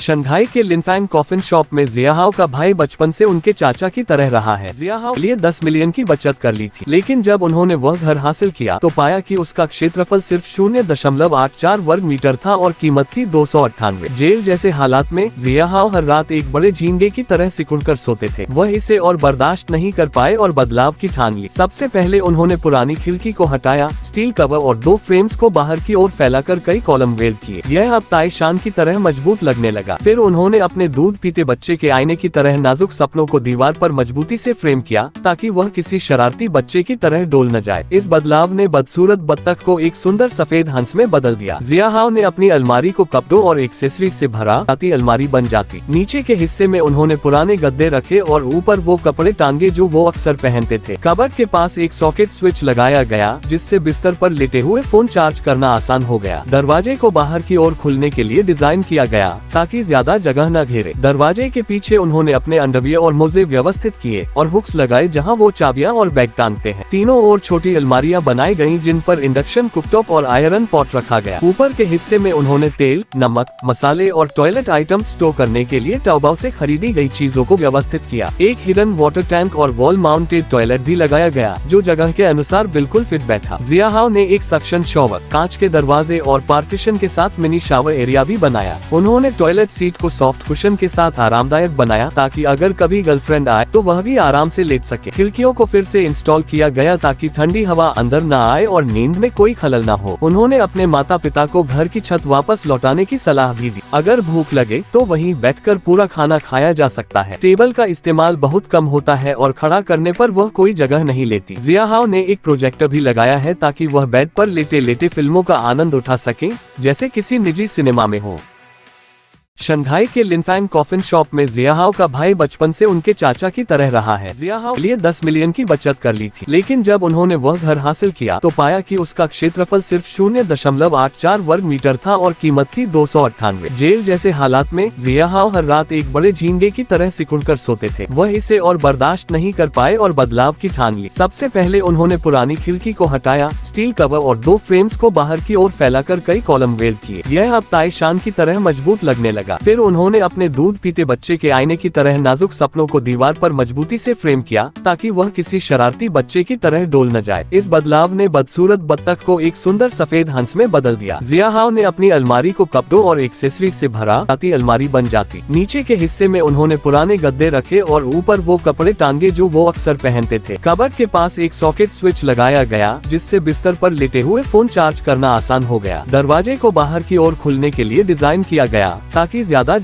Shanghai के लिनफैंग coffin shop में जियाहाओ का भाई बचपन से उनके चाचा की तरह रहा है। जियाहाओ लिए 10 मिलियन की बचत कर ली थी, लेकिन जब उन्होंने वह घर हासिल किया तो पाया कि उसका क्षेत्रफल सिर्फ 0.84 वर्ग मीटर था और कीमत थी 298। जेल जैसे हालात में जियाहाओ हर रात एक बड़े झींगे की तरह सिकुड़कर सोते थे। वह इसे और बर्दाश्त नहीं कर पाए और बदलाव की ठान ली। सबसे पहले उन्होंने पुरानी खिड़की को हटाया, स्टील कवर और 2 फ्रेम्स को बाहर की ओर फैलाकर कई कॉलम वेल्ड किए। यह अब ताइशान की तरह मजबूत लगने लगा। फिर उन्होंने अपने दूध पीते बच्चे के आईने की तरह नाजुक सपनों को दीवार पर मजबूती से फ्रेम किया ताकि वह किसी शरारती बच्चे की तरह डोल न जाए। इस बदलाव ने बदसूरत बत्तख को एक सुंदर सफेद हंस में बदल दिया। जियाहाओ ने अपनी अलमारी को कपड़ों और एक्सेसरीज से भरा ताकि अलमारी बन जाती। नीचे के हिस्से में उन्होंने पुराने गद्दे रखे और ऊपर वो कपड़े टांगे जो वो अक्सर पहनते थे। कबर्ड के पास एक सॉकेट स्विच लगाया गया जिससे बिस्तर पर लेटे हुए फोन चार्ज करना आसान हो गया। दरवाजे को बाहर की ओर खुलने के लिए डिजाइन किया गया ताकि ज्यादा जगह न घेरे। दरवाजे के पीछे उन्होंने अपने अंडरवियर और मोजे व्यवस्थित किए और हुक्स लगाए जहां वो चाबियां और बैग टांगते हैं। तीनों ओर छोटी अलमारियां बनाई गईं जिन पर इंडक्शन कुकटॉप और आयरन पॉट रखा गया। ऊपर के हिस्से में उन्होंने तेल, नमक, मसाले और टॉयलेट आइटम स्टोर करने के लिए ताओबाओ से खरीदी गई चीजों को व्यवस्थित किया। एक हिडन वाटर टैंक और वॉल माउंटेड टॉयलेट भी लगाया गया जो जगह के अनुसार बिल्कुल फिट बैठा। जियाहाओ ने एक सक्शन शॉवर, कांच के दरवाजे और पार्टीशन के साथ मिनी शावर एरिया भी बनाया। उन्होंने टॉयलेट सीट को सॉफ्ट कुशन के साथ आरामदायक बनाया ताकि अगर कभी गर्लफ्रेंड आए तो वह भी आराम से लेट सके। खिड़कियों को फिर से इंस्टॉल किया गया ताकि ठंडी हवा अंदर न आए और नींद में कोई खलल न हो। उन्होंने अपने माता पिता को घर की छत वापस लौटाने की सलाह भी दी। अगर भूख लगे तो वहीं बैठकर पूरा खाना खाया जा सकता है। टेबल का इस्तेमाल बहुत कम होता है और खड़ा करने पर वह कोई जगह नहीं लेती। जियाहाओ ने एक प्रोजेक्टर भी लगाया है ताकि वह बेड पर लेटे लेटे फिल्मों का आनंद उठा सके जैसे किसी निजी सिनेमा में हो। शंघाई के लिनफैंग कॉफिन शॉप में जियाहाओ का भाई बचपन से उनके चाचा की तरह रहा है। जियाहाओ लिए 10 मिलियन की बचत कर ली थी, लेकिन जब उन्होंने वह घर हासिल किया तो पाया कि उसका क्षेत्रफल सिर्फ 0.84 वर्ग मीटर था और कीमत थी 298। जेल जैसे हालात में जियाहाओ हर रात एक बड़े झींगे की तरह सिकुड़कर सोते थे। वह इसे और बर्दाश्त नहीं कर पाए और बदलाव की ठान ली। सबसे पहले उन्होंने पुरानी खिड़की को हटाया, स्टील कवर और 2 फ्रेम्स को बाहर की ओर फैलाकर कई कॉलम वेल्ड किए। यह अब ताइशान की तरह मजबूत लगने लगा। फिर उन्होंने अपने दूध पीते बच्चे के आईने की तरह नाजुक सपनों को दीवार पर मजबूती से फ्रेम किया ताकि वह किसी शरारती बच्चे की तरह डोल न जाए। इस बदलाव ने बदसूरत बत्तख को एक सुंदर सफेद हंस में बदल दिया। जियाहाओ ने अपनी अलमारी को कपड़ों और एक्सेसरीज से भरा ताकि अलमारी बन जाती। नीचे के हिस्से में उन्होंने पुराने गद्दे रखे और ऊपर वो कपड़े टांगे जो वो अक्सर पहनते थे। कबर्ड के पास एक सॉकेट स्विच लगाया गया जिससे बिस्तर पर लेटे हुए फोन चार्ज करना आसान हो गया। दरवाजे को बाहर की ओर खुलने के लिए डिजाइन किया गया ताकि ज्यादा